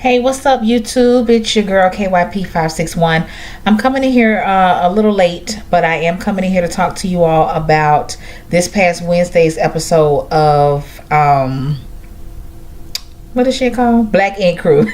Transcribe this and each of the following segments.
Hey, what's up, YouTube? It's your girl KYP561. I'm coming in here a little late, but I am coming in here to talk to you all about this past Wednesday's episode of what is she called? Black Ink Crew.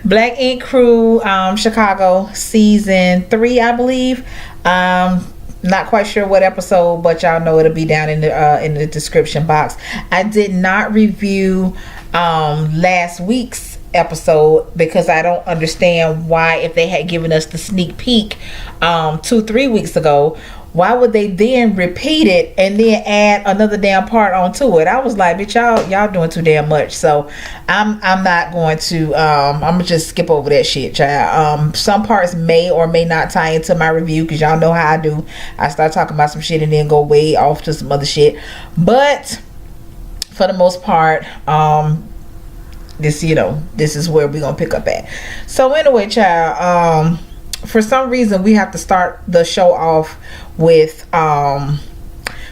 Black Ink Crew, Chicago, season 3, I believe. Not quite sure what episode, but y'all know it'll be down in the description box. I did not review last week's episode because I don't understand why, if they had given us the sneak peek 2-3 weeks ago, why would they then repeat it and then add another damn part onto it? I was like, bitch, y'all doing too damn much. So I'm not going to I'm gonna just skip over that shit, child. Some parts may or may not tie into my review because y'all know how I do. I start talking about some shit and then go way off to some other shit. But for the most part, this is where we're gonna pick up at. So anyway, child, for some reason we have to start the show off with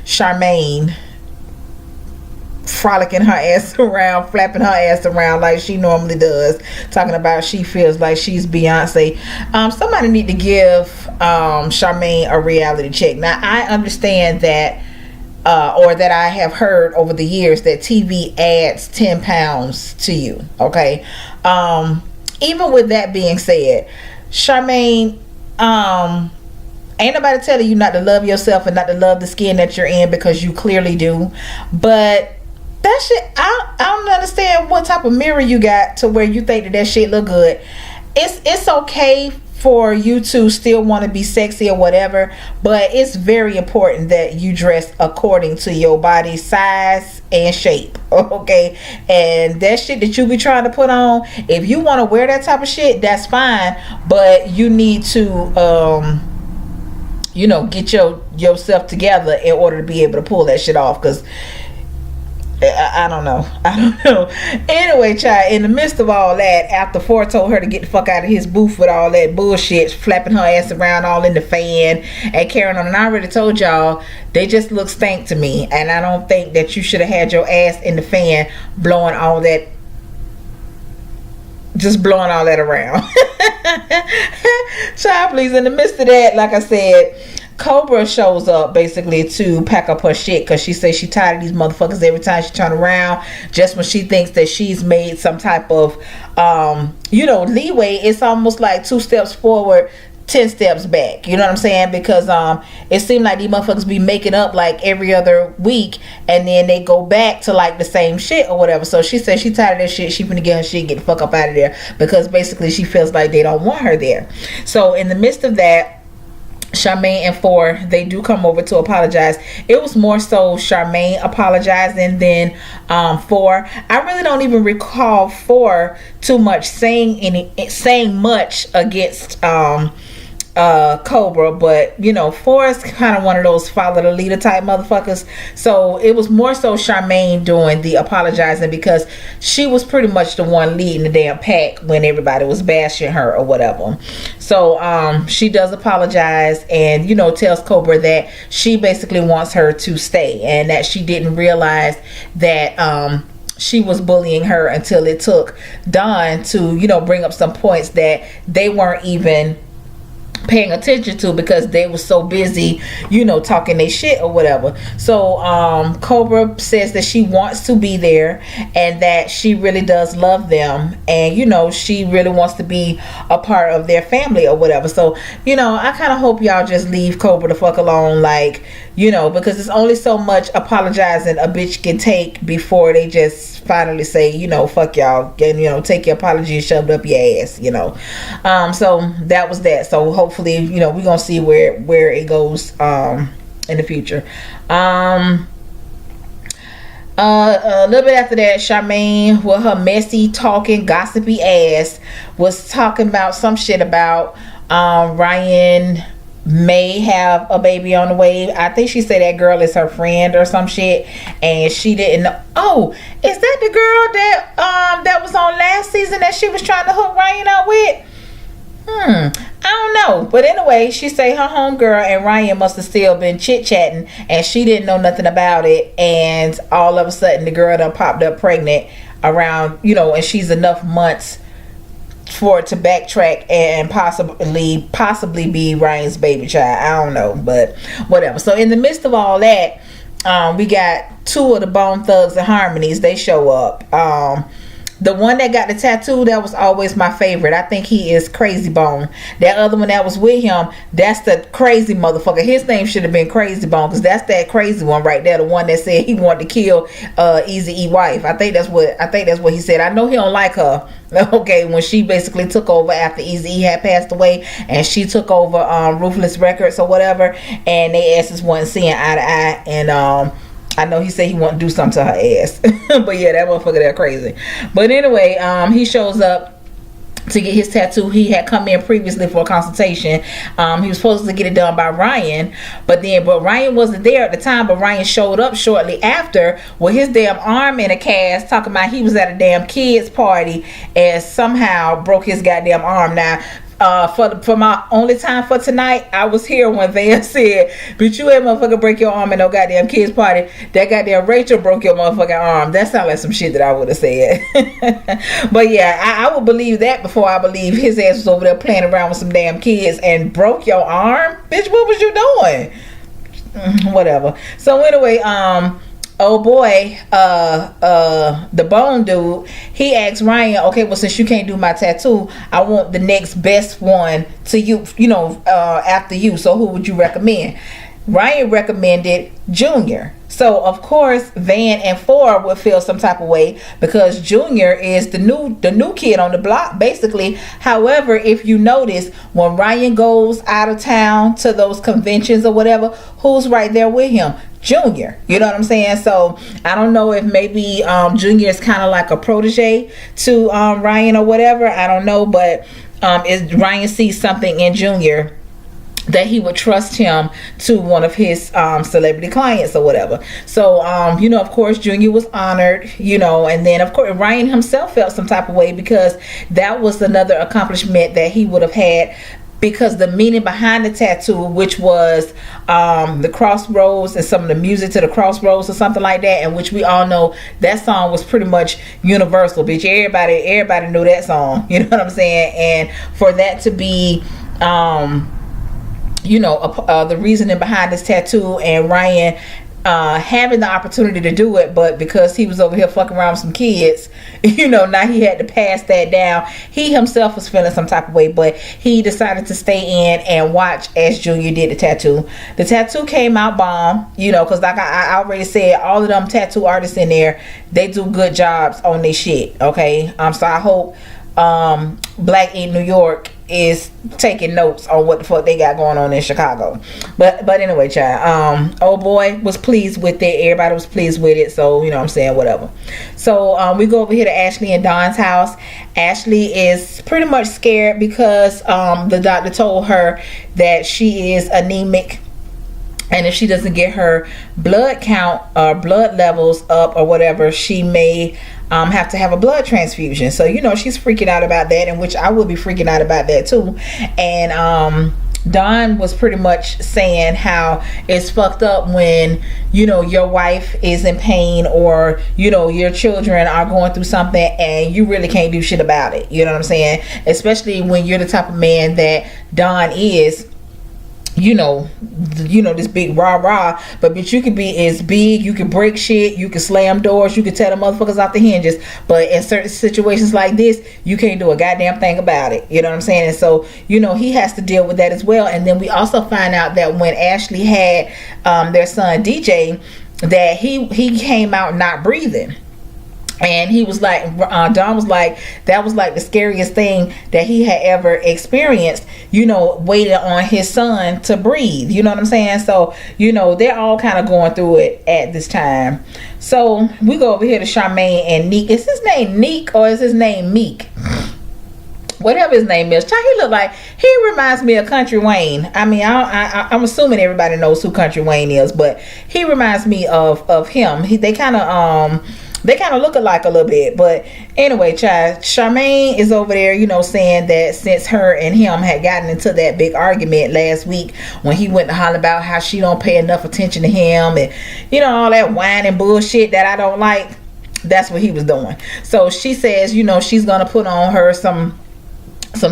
Charmaine frolicking her ass around, flapping her ass around like she normally does, talking about she feels like she's Beyonce. Somebody need to give Charmaine a reality check. Now I understand that or that I have heard over the years that TV adds 10 pounds to you. Okay. Even with that being said, Charmaine, ain't nobody telling you not to love yourself and not to love the skin that you're in, because you clearly do. But that shit, I don't understand what type of mirror you got to where you think that shit look good. It's okay for you to still want to be sexy or whatever, but it's very important that you dress according to your body size and shape. Okay, and that shit that you be trying to put on, if you want to wear that type of shit, that's fine, but you need to get yourself together in order to be able to pull that shit off, because I don't know. Anyway, child, in the midst of all that, after Ford told her to get the fuck out of his booth with all that bullshit, flapping her ass around all in the fan and carrying on, and I already told y'all, they just look stank to me, and I don't think that you should have had your ass in the fan blowing all that around. Child, please, in the midst of that, like I said, Cobra shows up basically to pack up her shit, because she says she tired of these motherfuckers every time she turn around. Just when she thinks that she's made some type of leeway, it's almost like 2 steps forward, 10 steps back. You know what I'm saying? Because it seemed like these motherfuckers be making up like every other week, and then they go back to like the same shit or whatever. So she said she tired of that shit. She finna get her shit, get the fuck up out of there, because basically she feels like they don't want her there. So in the midst of that, Charmaine and Ford, they do come over to apologize. It was more so Charmaine apologizing than Ford. I really don't even recall Ford too much saying much against Cobra, but Ford's kind of one of those follow the leader type motherfuckers. So it was more so Charmaine doing the apologizing, because she was pretty much the one leading the damn pack when everybody was bashing her or whatever. So she does apologize and tells Cobra that she basically wants her to stay, and that she didn't realize that she was bullying her until it took Dawn to bring up some points that they weren't even paying attention to, because they were so busy talking their shit or whatever. So Cobra says that she wants to be there, and that she really does love them, and she really wants to be a part of their family or whatever. So I kind of hope y'all just leave Cobra the fuck alone, like because it's only so much apologizing a bitch can take before they just finally say fuck y'all, and take your apology and shove it up your ass. So that was that. So hopefully we're gonna see where it goes in the future. A little bit after that, Charmaine, with her messy talking gossipy ass, was talking about some shit about Ryan may have a baby on the way. I think she said that girl is her friend or some shit, and she didn't know. Oh, is that the girl that was on last season that she was trying to hook Ryan up with? I don't know. But anyway, she say her homegirl and Ryan must have still been chit-chatting, and she didn't know nothing about it, and all of a sudden the girl done popped up pregnant around, you know, and she's enough months for it to backtrack and possibly be Ryan's baby child. I don't know, but whatever. So in the midst of all that, we got two of the Bone Thugs and Harmonies. They show up. The one that got the tattoo, that was always my favorite. I think he is Crazy Bone. That other one that was with him, that's the crazy motherfucker. His name should have been Crazy Bone, because that's that crazy one right there. The one that said he wanted to kill Eazy-E wife. I think that's what he said. I know he don't like her. Okay, when she basically took over after Eazy-E had passed away, and she took over Ruthless Records or whatever, and they asses wasn't seeing eye to eye, and I know he said he want to do something to her ass. But yeah, that motherfucker, that crazy. But anyway, he shows up to get his tattoo. He had come in previously for a consultation. He was supposed to get it done by Ryan, but Ryan wasn't there at the time. But Ryan showed up shortly after with his damn arm in a cast, talking about he was at a damn kids party and somehow broke his goddamn arm. Now, for my only time for tonight, I was here when Van said, "Bitch, you ain't motherfucker break your arm at no goddamn kids party. That goddamn Rachel broke your motherfucking arm." That sounds like some shit that I would have said. But yeah, I would believe that before I believe his ass was over there playing around with some damn kids and broke your arm. Bitch, what was you doing? Whatever. So anyway, oh boy, the Bone dude, he asked Ryan, okay, well, since you can't do my tattoo, I want the next best one to you, you know, after you. So who would you recommend? Ryan recommended Junior. So of course Van and Four would feel some type of way because Junior is the new kid on the block, basically. However, if you notice, when Ryan goes out of town to those conventions or whatever, who's right there with him? Junior. You know what I'm saying? So I don't know if maybe Junior is kind of like a protege to Ryan or whatever. I don't know, but is Ryan sees something in Junior that he would trust him to one of his celebrity clients or whatever. So you know, of course Junior was honored, you know, and then of course Ryan himself felt some type of way because that was another accomplishment that he would have had, because the meaning behind the tattoo, which was the crossroads and some of the music to the crossroads or something like that, and which we all know that song was pretty much universal, bitch. Everybody knew that song, you know what I'm saying? And for that to be you know, the reasoning behind this tattoo, and Ryan having the opportunity to do it, but because he was over here fucking around with some kids, you know, now he had to pass that down. He himself was feeling some type of way, but he decided to stay in and watch as Junior did the tattoo. The tattoo came out bomb, you know, because like I already said, all of them tattoo artists in there, they do good jobs on their shit, okay? So I hope Black Ink New York is taking notes on what the fuck they got going on in Chicago. But anyway, child, old boy was pleased with it. Everybody was pleased with it. So, you know what I'm saying, whatever. So we go over here to Ashley and Don's house. Ashley is pretty much scared because the doctor told her that she is anemic, and if she doesn't get her blood count or blood levels up or whatever, she may have to have a blood transfusion. So, you know, she's freaking out about that, and which I would be freaking out about that too. And Don was pretty much saying how it's fucked up when, you know, your wife is in pain, or, you know, your children are going through something and you really can't do shit about it. You know what I'm saying? Especially when you're the type of man that Don is. You know, this big rah, but bitch, you could be as big, you can break shit, you can slam doors, you can tear the motherfuckers off the hinges, but in certain situations like this, you can't do a goddamn thing about it. You know what I'm saying? And so, you know, he has to deal with that as well. And then we also find out that when Ashley had their son DJ, that he came out not breathing. And he was like, Don was like, that was like the scariest thing that he had ever experienced, you know, waiting on his son to breathe. You know what I'm saying? So, you know, they're all kind of going through it at this time. So we go over here to Charmaine and Neek. Is his name Neek or is his name Meek? Whatever his name is. He look like, he reminds me of Country Wayne. I mean, I'm assuming everybody knows who Country Wayne is, but he reminds me of him. They kind of look alike a little bit. But anyway, child, Charmaine is over there, you know, saying that since her and him had gotten into that big argument last week when he went to holler about how she don't pay enough attention to him and, you know, all that whining bullshit that I don't like, That's what he was doing. So she says, you know, she's gonna put on her some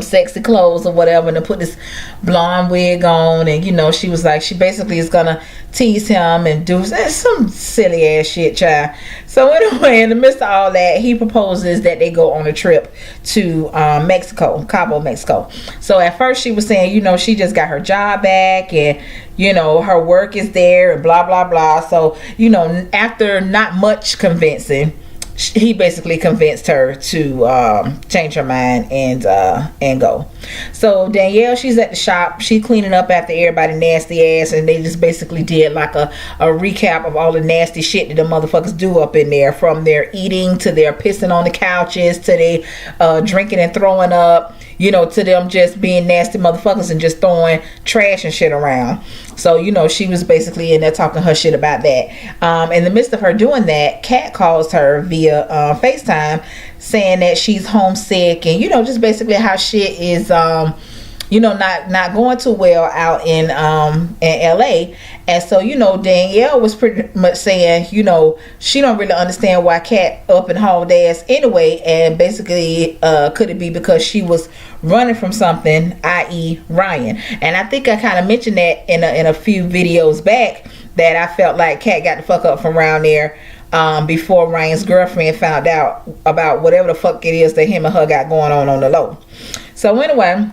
sexy clothes or whatever, and to put this blonde wig on, and you know, she was like, she basically is gonna tease him and do some silly ass shit, child. So anyway, in the midst of all that, he proposes that they go on a trip to Mexico, Cabo, Mexico. So at first she was saying, you know, she just got her job back, and you know, her work is there, and blah blah blah. So you know, after not much convincing, he basically convinced her to change her mind and go. So Danielle, she's at the shop, she cleaning up after everybody nasty ass, and they just basically did like a recap of all the nasty shit that the motherfuckers do up in there, from their eating to their pissing on the couches to their drinking and throwing up, you know, to them just being nasty motherfuckers and just throwing trash and shit around. So you know, she was basically in there talking her shit about that. In the midst of her doing that, Kat calls her via FaceTime, saying that she's homesick, and you know, just basically how shit is you know, not going too well out in LA. And so, you know, Danielle was pretty much saying, you know, she don't really understand why Kat up and hauled ass anyway, and basically could it be because she was running from something, i.e. Ryan. And I think I kind of mentioned that in a few videos back, that I felt like Kat got the fuck up from around there before Ryan's girlfriend found out about whatever the fuck it is that him and her got going on the low. So anyway,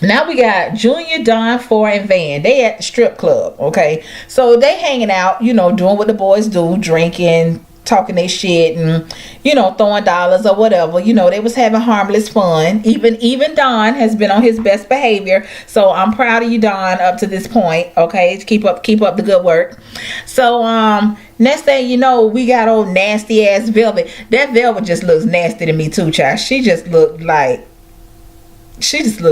now we got Junior, Don, Four, and Van. They at the strip club, okay? So they hanging out, you know, doing what the boys do, drinking, talking their shit, and, you know, throwing dollars or whatever. You know, they was having harmless fun. Even Don has been on his best behavior. So I'm proud of you, Don, up to this point, okay? Keep up the good work. So, next thing you know, we got old nasty ass Velvet. That Velvet just looks nasty to me too, child. She just looked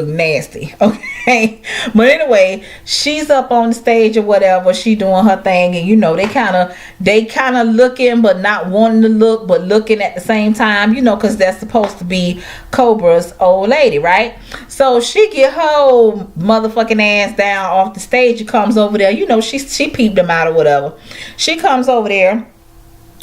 nasty, okay? But anyway, she's up on the stage or whatever, she doing her thing, and you know, they kind of looking but not wanting to look, but looking at the same time, you know, because that's supposed to be Cobra's old lady, right? So she get her old motherfucking ass down off the stage and comes over there. You know, she peeped them out or whatever. She comes over there,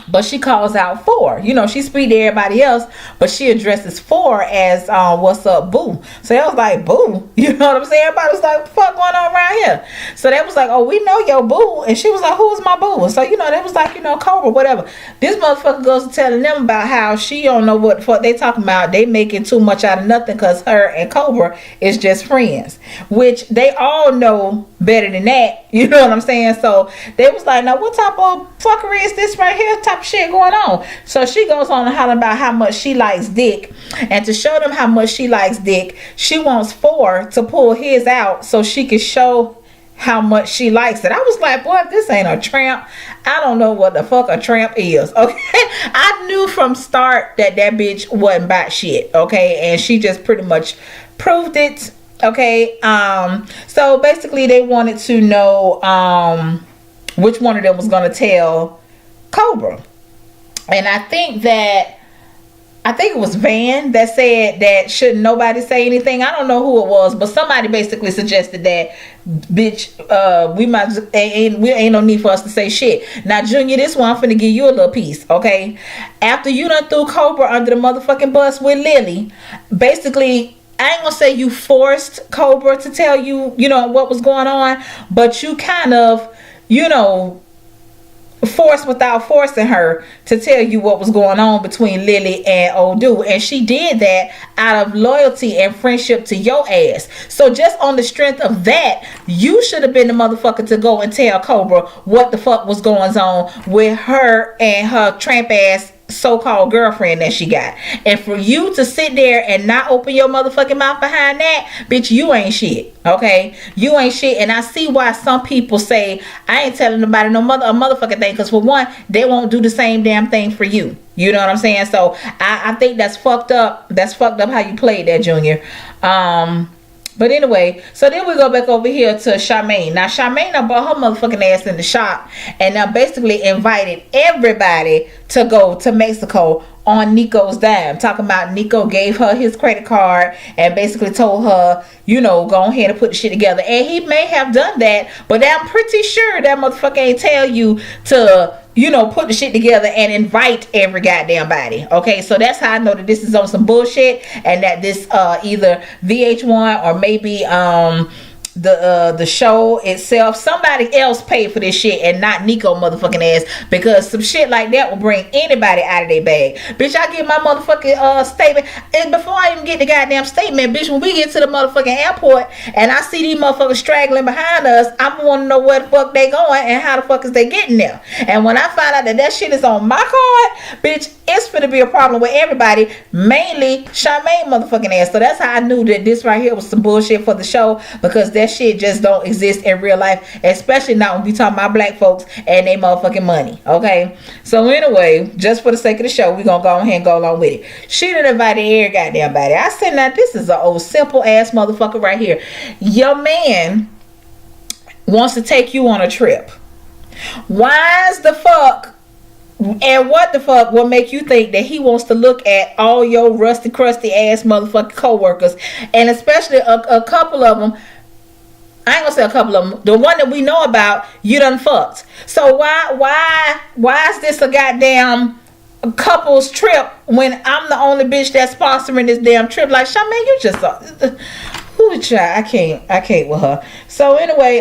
but she calls out Four. You know, she speaks to everybody else, but she addresses Four as what's up, boo. So I was like, boo, you know what I'm saying? Everybody was like, what the fuck going on around here? So they was like, oh, we know your boo. And she was like, who's my boo? So you know, they was like, you know, Cobra, whatever. This motherfucker goes to telling them about how she don't know what the fuck they talking about. They making too much out of nothing because her and Cobra is just friends, which they all know better than that. You know what I'm saying? So they was like, now what type of fuckery is this right here? Type of shit going on. So she goes on and holler about how much she likes dick, and to show them how much she likes dick, she wants Four to pull his out so she can show how much she likes it. I was like, boy, if this ain't a tramp, I don't know what the fuck a tramp is, okay? I knew from start that bitch wasn't about shit, okay? And she just pretty much proved it, okay? So basically they wanted to know which one of them was gonna tell Cobra. And I think it was Van that said that shouldn't nobody say anything. I don't know who it was, but somebody basically suggested that, bitch, we ain't no need for us to say shit. Now, Junior, this one I'm finna give you a little piece, okay? After you done threw Cobra under the motherfucking bus with Lily, basically, I ain't gonna say you forced Cobra to tell you, you know, what was going on, but you kind of, you know, forced without forcing her to tell you what was going on between Lily and old dude. And she did that out of loyalty and friendship to your ass. So just on the strength of that, you should have been the motherfucker to go and tell Cobra what the fuck was going on with her and her tramp ass so-called girlfriend that she got. And for you to sit there and not open your motherfucking mouth behind that, bitch, you ain't shit, okay? You ain't shit. And I see why some people say I ain't telling nobody no motherfucking thing, because for one, they won't do the same damn thing for you. You know what I'm saying? So I think that's fucked up. That's fucked up how you played that, Junior. But anyway, so then we go back over here to Charmaine. Now, Charmaine brought her motherfucking ass in the shop and now basically invited everybody to go to Mexico on Nico's dime. Talking about Nico gave her his credit card and basically told her, you know, go ahead and put the shit together. And he may have done that, but I'm pretty sure that motherfucker ain't tell you to put the shit together and invite every goddamn body. Okay, so that's how I know that this is on some bullshit, and that this either VH1 or maybe the show itself, somebody else paid for this shit and not Nico motherfucking ass, because some shit like that will bring anybody out of their bag. Bitch, I get my motherfucking statement, and before I even get the goddamn statement, bitch, when we get to the motherfucking airport and I see these motherfuckers straggling behind us, I'm want to know where the fuck they going and how the fuck is they getting there. And when I find out that that shit is on my card, bitch, it's finna be a problem with everybody, mainly Charmaine motherfucking ass. So that's how I knew that this right here was some bullshit for the show, because that shit just don't exist in real life, especially not when we talking about black folks and they motherfucking money. Okay, so anyway, just for the sake of the show, we gonna go ahead and go along with it. She done invited every goddamn body. I said, now this is an old simple ass motherfucker right here. Your man wants to take you on a trip. Why is the fuck and what the fuck will make you think that he wants to look at all your rusty crusty ass motherfucking co-workers, and especially a couple of them? I ain't gonna say a couple of them. The one that we know about, you done fucked. So why is this a goddamn couples trip when I'm the only bitch that's sponsoring this damn trip? Like, Charmaine, you just who child? I can't with her. So anyway,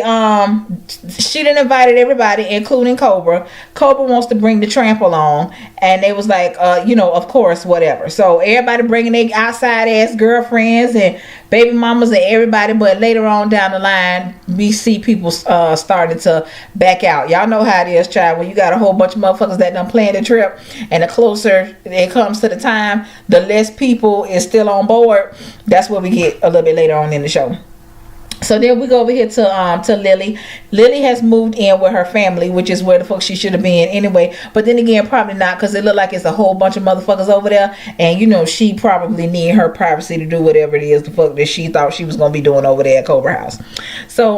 she done invited everybody, including Cobra. Cobra wants to bring the tramp along, and they was like, of course, whatever. So everybody bringing their outside ass girlfriends and baby mamas and everybody, but later on down the line, we see people starting to back out. Y'all know how it is, child. When you got a whole bunch of motherfuckers that done planned the trip, and the closer it comes to the time, the less people is still on board. That's what we get a little bit later on in the show. So then we go over here to Lily. Lily has moved in with her family, which is where the fuck she should have been anyway. But then again, probably not, because it look like it's a whole bunch of motherfuckers over there. And she probably need her privacy to do whatever it is the fuck that she thought she was going to be doing over there at Cobra House. So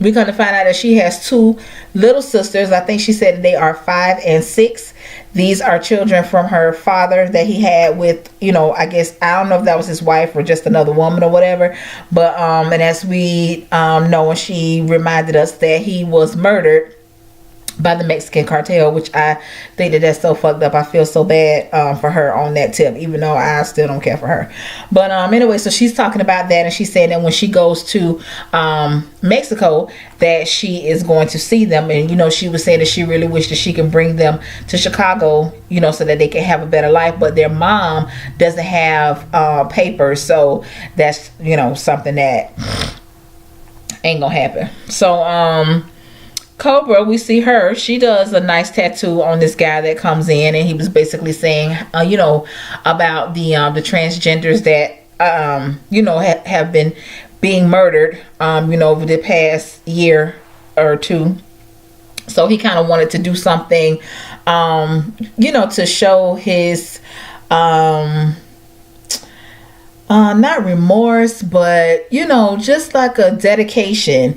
we're going to find out that she has two little sisters. I think she said they are 5 and 6. These are children from her father that he had with, I guess, I don't know if that was his wife or just another woman or whatever. But, and as we know, and she reminded us that he was murdered by the Mexican cartel, which I think that's so fucked up. I feel so bad for her on that tip, even though I still don't care for her. But anyway, so she's talking about that, and she's saying that when she goes to Mexico, that she is going to see them. And she was saying that she really wished that she can bring them to Chicago, so that they can have a better life. But their mom doesn't have papers, so that's something that ain't gonna happen. So Cobra, we see her. She does a nice tattoo on this guy that comes in, and he was basically saying, about the transgenders that have been being murdered, over the past year or two. So he kind of wanted to do something, to show his not remorse, but just like a dedication,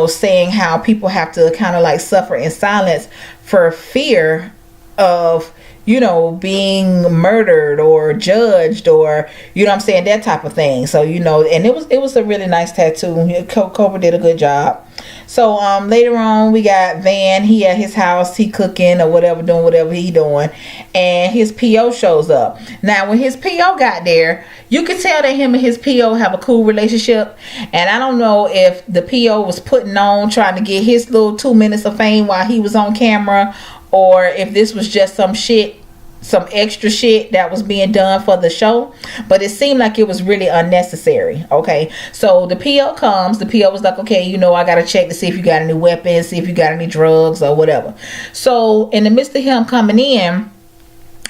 saying how people have to kind of like suffer in silence for fear of being murdered or judged, or that type of thing. So and it was a really nice tattoo. Cobra did a good job. So later on, we got Van. He at his house, he cooking or whatever, doing whatever he doing, and his PO shows up. Now when his PO got there, you could tell that him and his PO have a cool relationship. And I don't know if the PO was putting on, trying to get his little 2 minutes of fame while he was on camera, or if this was just some extra shit that was being done for the show. But it seemed like it was really unnecessary. Okay, so the PO comes. The PO was like, okay, I gotta check to see if you got any weapons, see if you got any drugs or whatever. So in the midst of him coming in,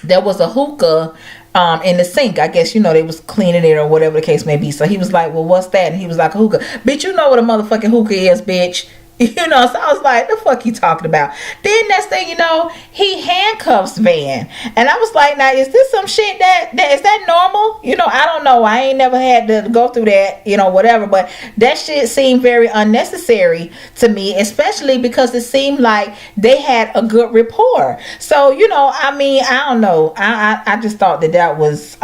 there was a hookah in the sink. I guess they was cleaning it or whatever the case may be. So he was like, well, what's that? And he was like, a hookah. Bitch, you know what a motherfucking hookah is, bitch. So I was like, the fuck he talking about? Then next thing you know, he handcuffs Van. And I was like, now, is this some shit that is that normal? I don't know. I ain't never had to go through that, whatever. But that shit seemed very unnecessary to me, especially because it seemed like they had a good rapport. So, I don't know. I just thought that was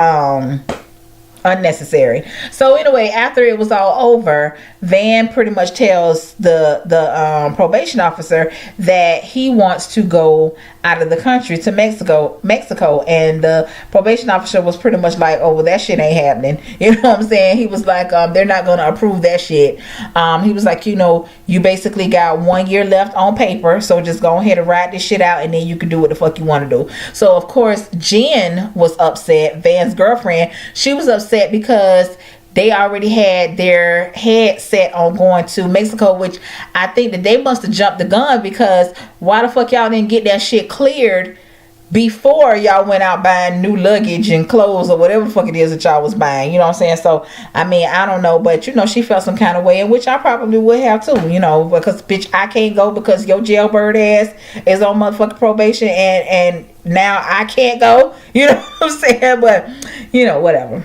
unnecessary. So anyway, after it was all over, Van pretty much tells the probation officer that he wants to go out of the country to Mexico, and the probation officer was pretty much like, oh well, that shit ain't happening. You know what I'm saying? He was like, they're not gonna approve that shit. He was like, you basically got 1 year left on paper, so just go ahead and ride this shit out, and then you can do what the fuck you want to do. So of course Jen was upset, Van's girlfriend. She was upset because they already had their head set on going to Mexico, which I think that they must have jumped the gun, because why the fuck y'all didn't get that shit cleared before y'all went out buying new luggage and clothes or whatever the fuck it is that y'all was buying? You know what I'm saying? So I mean, I don't know, but she felt some kind of way, in which I probably would have too, because bitch, I can't go because your jailbird ass is on motherfucking probation, and now I can't go. You know what I'm saying? But whatever.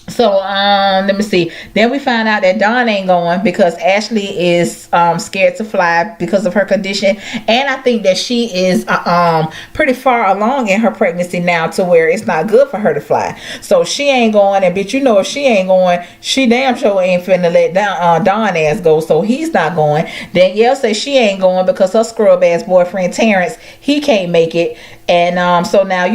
So let me see. Then we find out that Dawn ain't going because Ashley is scared to fly because of her condition, and I think that she is pretty far along in her pregnancy now to where it's not good for her to fly. So she ain't going, and bitch, if she ain't going, she damn sure ain't finna let Dawn ass go. So he's not going. Danielle says she ain't going because her scrub ass boyfriend Terrence, he can't make it, and so now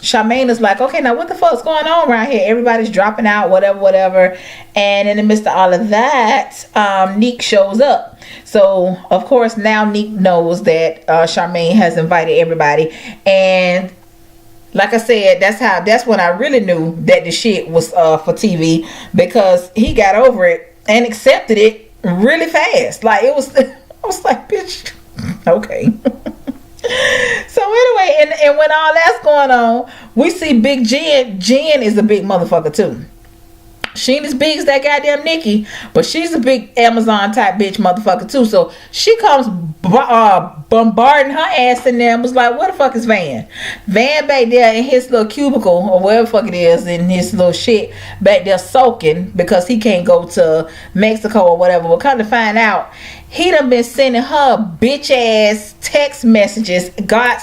Charmaine is like, okay, now what the fuck's going on around here? Everybody's dropping out, whatever. And in the midst of all of that, Neek shows up. So, of course, now Neek knows that Charmaine has invited everybody. And like I said, that's when I really knew that the shit was for TV, because he got over it and accepted it really fast. Like, I was like, bitch, okay. So anyway, and when all that's going on, we see Big Jen. Jen is a big motherfucker too. She ain't as big as that goddamn Nikki, but she's a big Amazon type bitch motherfucker too. So she comes bombarding her ass in there and was like, what the fuck is Van? Van back there in his little cubicle or whatever the fuck it is, in his little shit back there soaking because he can't go to Mexico or whatever. We'll come to find out, he done been sending her bitch ass text messages,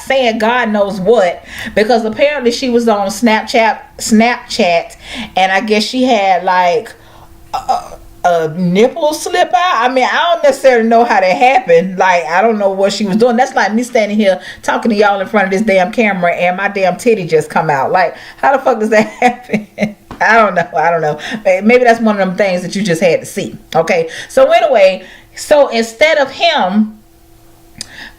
saying God knows what, because apparently she was on Snapchat, and I guess she had like a nipple slip out. I mean, I don't necessarily know how that happened. Like, I don't know what she was doing. That's like me standing here talking to y'all in front of this damn camera and my damn titty just come out. Like, how the fuck does that happen? I don't know. Maybe that's one of them things that you just had to see. Okay. So anyway, instead of him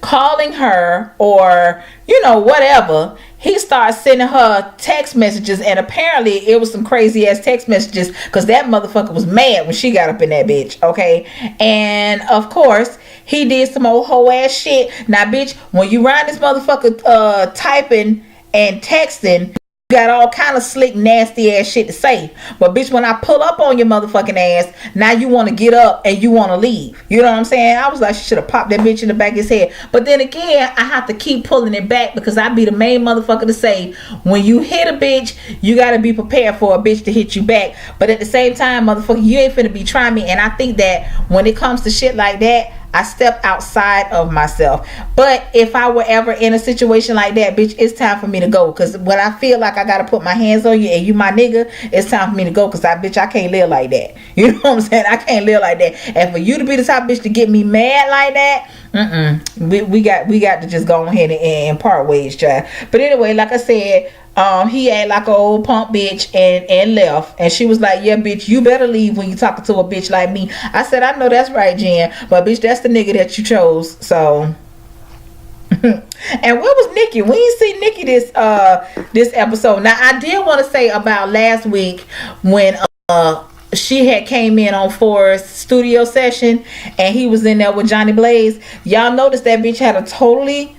calling her or whatever, he starts sending her text messages, and apparently it was some crazy ass text messages, because that motherfucker was mad when she got up in that bitch. Okay. And of course he did some old hoe ass shit. Now bitch, when you ride this motherfucker typing and texting, got all kind of slick nasty ass shit to say, but bitch, when I pull up on your motherfucking ass, now you want to get up and you want to leave. You know what I'm saying? I was like, she should have popped that bitch in the back of his head. But then again, I have to keep pulling it back, because I be the main motherfucker to say, when you hit a bitch, you got to be prepared for a bitch to hit you back. But at the same time, motherfucker, you ain't finna be trying me. And I think that when it comes to shit like that, I step outside of myself. But if I were ever in a situation like that, bitch, it's time for me to go. Because when I feel like I gotta put my hands on you and you my nigga, it's time for me to go. Because I can't live like that. You know what I'm saying? I can't live like that. And for you to be the type of bitch to get me mad like that, we got to just go ahead and part ways, child. But anyway, like I said, he act like an old punk bitch and left. And she was like, yeah, bitch, you better leave when you talking to a bitch like me. I said, I know that's right, Jen, but bitch, that's the nigga that you chose. So and where was Nikki? We didn't see Nikki this episode. Now I did want to say about last week when she had came in on Forrest's studio session and he was in there with Johnny Blaze. Y'all noticed that bitch had a totally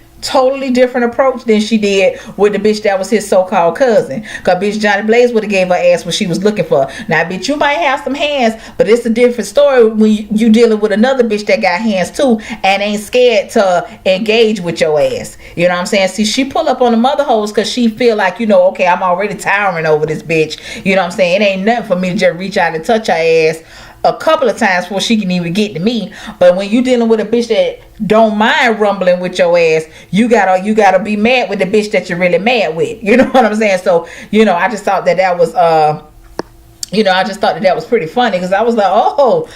different approach than she did with the bitch that was his so-called cousin. Cause bitch, Johnny Blaze would have gave her ass what she was looking for. Now bitch, you might have some hands, but it's a different story when you dealing with another bitch that got hands too and ain't scared to engage with your ass. You know what I'm saying? See, she pull up on the mother hoes cause she feel like, okay, I'm already towering over this bitch. You know what I'm saying? It ain't nothing for me to just reach out and touch her ass a couple of times before she can even get to me. But when you dealing with a bitch that don't mind rumbling with your ass, you gotta be mad with the bitch that you're really mad with. You know what I'm saying? So, you know, I just thought that was I just thought that was pretty funny, because I was like, oh,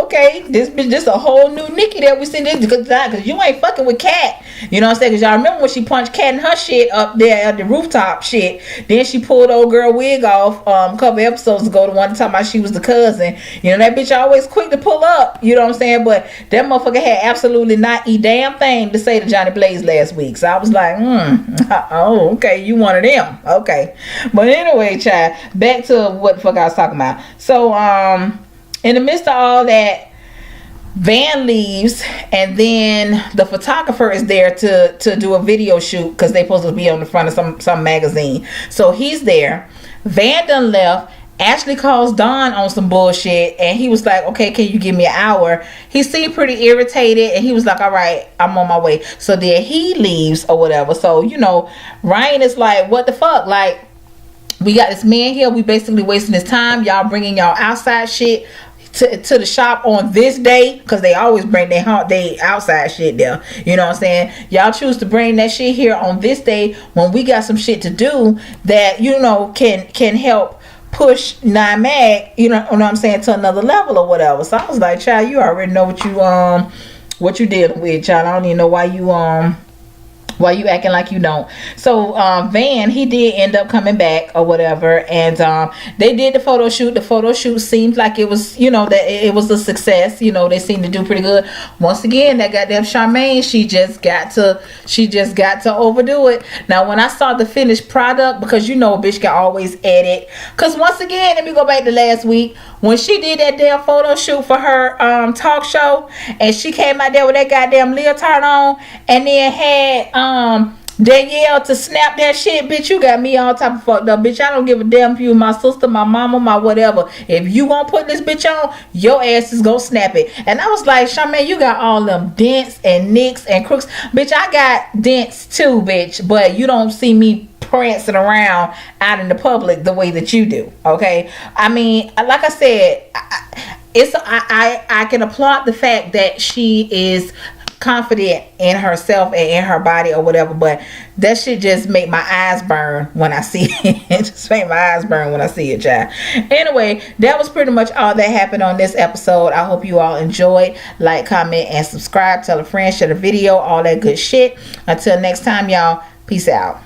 okay, this a whole new Nikki that we seen this, because you ain't fucking with Kat. You know what I'm saying? Because y'all remember when she punched Kat in her shit up there at the rooftop shit. Then she pulled old girl wig off a couple episodes ago, the one time about she was the cousin. You know, that bitch always quick to pull up. You know what I'm saying? But that motherfucker had absolutely not a damn thing to say to Johnny Blaze last week. So I was like, oh, okay, you one of them. Okay. But anyway, child, back to what the fuck I was talking about. So in the midst of all that, Van leaves, and then the photographer is there to do a video shoot, because they supposed to be on the front of some magazine. So he's there. Van done left. Ashley calls Don on some bullshit, and he was like, okay, can you give me an hour? He seemed pretty irritated, and he was like, all right, I'm on my way. So then he leaves or whatever. So, you know, Ryan is like, what the fuck? Like, we got this man here, we basically wasting his time. Y'all bringing y'all outside shit to the shop on this day, because they always bring their outside shit there. You know what I'm saying? Y'all choose to bring that shit here on this day when we got some shit to do that, you know, can help push 9 Mag, you know what I'm saying, to another level or whatever. So I was like, child, you already know what you dealing with, child. I don't even know why you acting like you don't. So Van, he did end up coming back or whatever, and they did the photo shoot. The photo shoot seemed like it was, you know, that it was a success. You know, they seemed to do pretty good. Once again, that goddamn Charmaine, she just got to overdo it. Now when I saw the finished product, because you know a bitch can always edit, because once again, let me go back to last week when she did that damn photo shoot for her talk show, and she came out there with that goddamn leotard on, and then had Danielle to snap that shit. Bitch, you got me all type of fucked up. Bitch, I don't give a damn if you my sister, my mama, my whatever. If you gonna put this bitch on, your ass is gonna snap it. And I was like, Charmaine, you got all them dents and nicks and crooks. Bitch, I got dents too, bitch, but you don't see me prancing around out in the public the way that you do. Okay, I mean, like I said, I can applaud the fact that she is confident in herself and in her body or whatever, but that shit just make my eyes burn when I see it. It just make my eyes burn when I see it, child. Anyway, that was pretty much all that happened on this episode. I hope you all enjoyed. Like, comment, and subscribe. Tell a friend, share the video, all that good shit. Until next time, y'all, peace out.